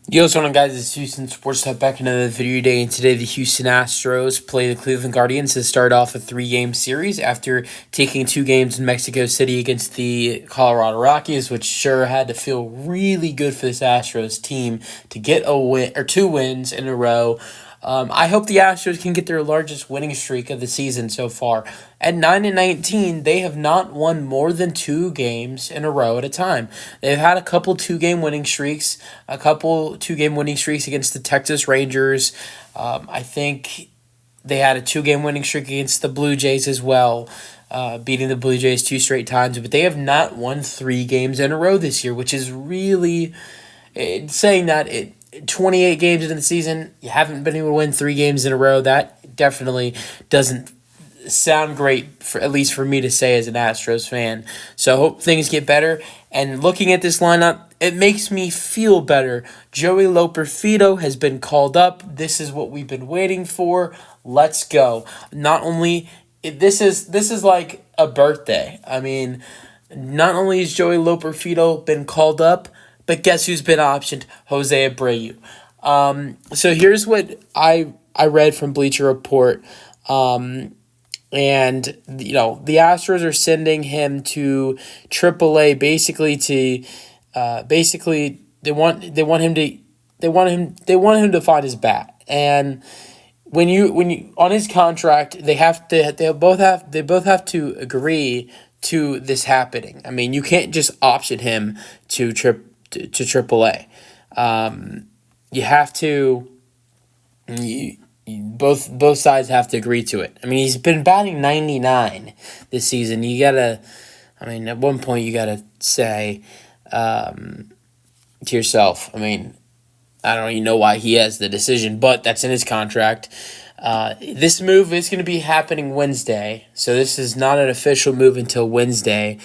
Yo, what's going on, guys? It's Houston Sports Talk back another video day, and today the Houston Astros play the Cleveland Guardians to start off a three-game series after taking two games in Mexico City against the Colorado Rockies, which sure had to feel really good for this Astros team to get a win or two wins in a row. I hope the Astros can get their largest winning streak of the season so far. At 9-19, they have not won more than two games in a row at a time. They've had a couple two-game winning streaks, against the Texas Rangers. I think they had a two-game winning streak against the Blue Jays as well, beating the Blue Jays two straight times. But they have not won three games in a row this year, which is really saying that 28 games into the season, you haven't been able to win three games in a row. That definitely doesn't sound great, for at least for me to say as an Astros fan. So I hope things get better. And looking at this lineup, it makes me feel better. Joey Loperfido has been called up. This is what we've been waiting for. Let's go. Not only this is like a birthday. I mean, not only has Joey Loperfido been called up, but guess who's been optioned? Jose Abreu. So here's what I read from Bleacher Report. And the Astros are sending him to AAA basically they want him to find his bat. And when you on his contract, they both have to agree to this happening. I mean, you can't just option him to AAA. You have to. Both sides have to agree to it. I mean, he's been batting 99 this season. At one point you gotta say to yourself, I mean, I don't even know why he has the decision, but that's in his contract. This move is going to be happening Wednesday, so this is not an official move until Wednesday.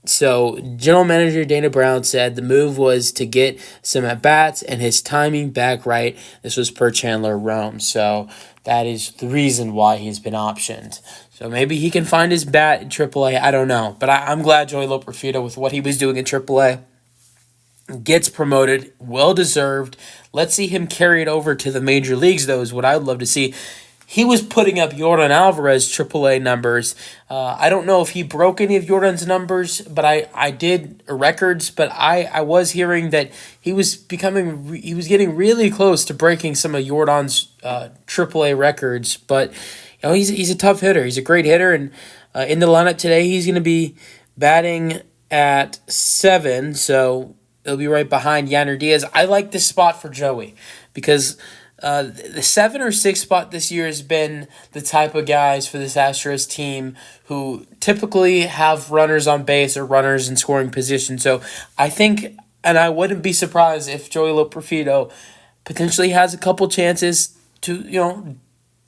So General Manager Dana Brown said the move was to get some at-bats and his timing back right. This was per Chandler Rome. So that is the reason why he's been optioned. So maybe he can find his bat in AAA. I don't know. But I'm glad Joey Loperfido, with what he was doing in AAA, gets promoted. Well-deserved. Let's see him carry it over to the major leagues, though, is what I'd love to see. He was putting up Yordan Alvarez AAA numbers. I don't know if he broke any of Yordan's numbers, but I did records. But I was hearing that he was getting really close to breaking some of Yordan's AAA records. But he's a tough hitter. He's a great hitter, and in the lineup today, he's going to be batting at 7. So he'll be right behind Yanner Diaz. I like this spot for Joey because the 7 or 6 spot this year has been the type of guys for this Astros team who typically have runners on base or runners in scoring position. So I think, and I wouldn't be surprised if Joey Loperfido potentially has a couple chances to,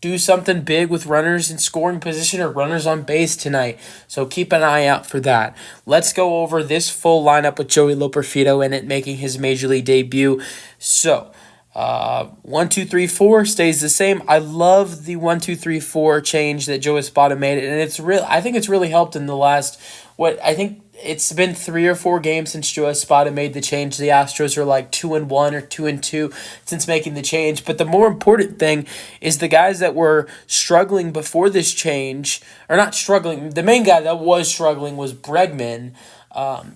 do something big with runners in scoring position or runners on base tonight. So keep an eye out for that. Let's go over this full lineup with Joey Loperfido in it making his major league debut. So 1, 2, 3, 4 stays the same. I love the 1, 2, 3, 4 change that Joe Espada made, and it's real. I think it's really helped in the last. I think it's been 3 or 4 games since Joe Espada made the change. The Astros are like 2-1 or 2-2 since making the change. But the more important thing is the guys that were struggling before this change, or not struggling. The main guy that was struggling was Bregman.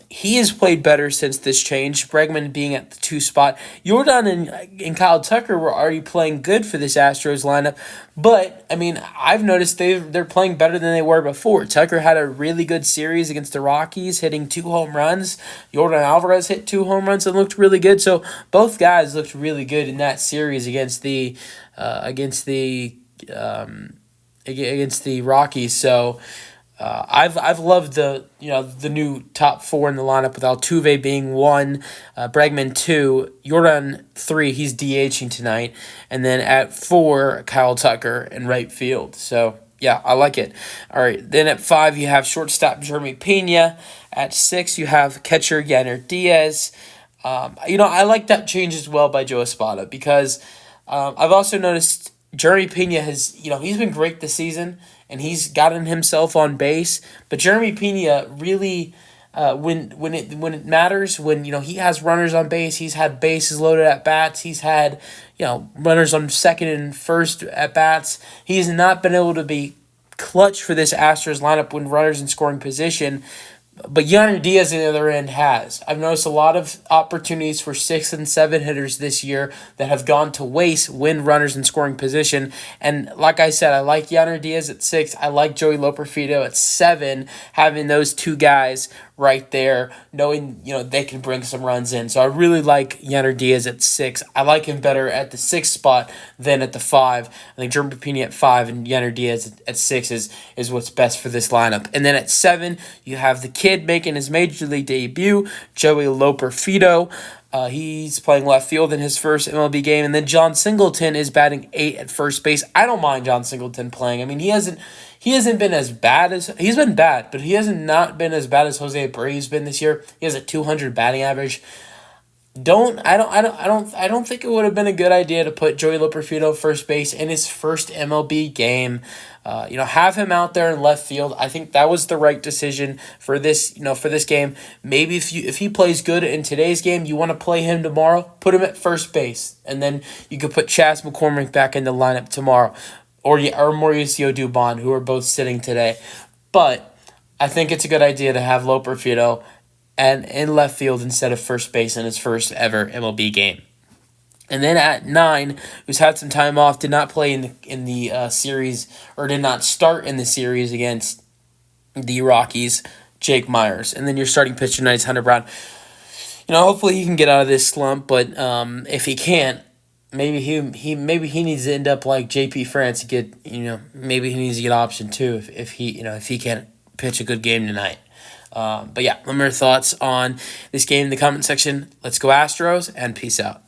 He has played better since this change, Bregman being at the 2 spot. Yordan and Kyle Tucker were already playing good for this Astros lineup, but, I mean, I've noticed they're playing better than they were before. Tucker had a really good series against the Rockies, hitting 2 home runs. Yordan Alvarez hit 2 home runs and looked really good, so both guys looked really good in that series against the Rockies, so I've loved the new top 4 in the lineup with Altuve being 1, Bregman 2, Yordan 3. He's DHing tonight, and then at 4, Kyle Tucker in right field. So yeah, I like it. All right, then at 5 you have shortstop Jeremy Pena. At 6 you have catcher Yanner Diaz. I like that change as well by Joe Espada because I've also noticed Jeremy Pena he's been great this season and he's gotten himself on base, but Jeremy Pena really when it matters, when he has runners on base, he's had bases loaded at bats, he's had runners on second and first at bats. He's not been able to be clutch for this Astros lineup when runners in scoring position. But Yanner Diaz on the other end has. I've noticed a lot of opportunities for 6 and 7 hitters this year that have gone to waste when runners in scoring position. And like I said, I like Yanner Diaz at 6. I like Joey Loperfido at 7. Having those two guys right there, knowing they can bring some runs in. So I really like Yanner Diaz at 6. I like him better at the 6th spot than at the 5. I think Jordan Papini at 5 and Yanner Diaz at 6 is what's best for this lineup. And then at 7, you have the kid making his major league debut, Joey Loperfido. He's playing left field in his first MLB game. And then John Singleton is batting 8 at first base. I don't mind John Singleton playing. I mean, he hasn't been as bad as he's been bad, but he hasn't not been as bad as Jose Abreu's been this year. He has a 200 batting average. I don't think it would have been a good idea to put Joey Loperfido first base in his first MLB game. Have him out there in left field. I think that was the right decision for this game. Maybe if he plays good in today's game, you want to play him tomorrow, put him at first base, and then you could put Chas McCormick back in the lineup tomorrow, or Mauricio Dubon, who are both sitting today. But I think it's a good idea to have Loperfido and in left field instead of first base in his first ever MLB game. And then at 9, who's had some time off, did not play in the series, or did not start in the series against the Rockies, Jake Myers. And then your starting pitcher tonight is Hunter Brown. Hopefully he can get out of this slump, but if he can't, maybe he needs to end up like JP France to get maybe he needs to get option 2 if he can't pitch a good game tonight. But yeah, let me know your thoughts on this game in the comment section. Let's go Astros, and peace out.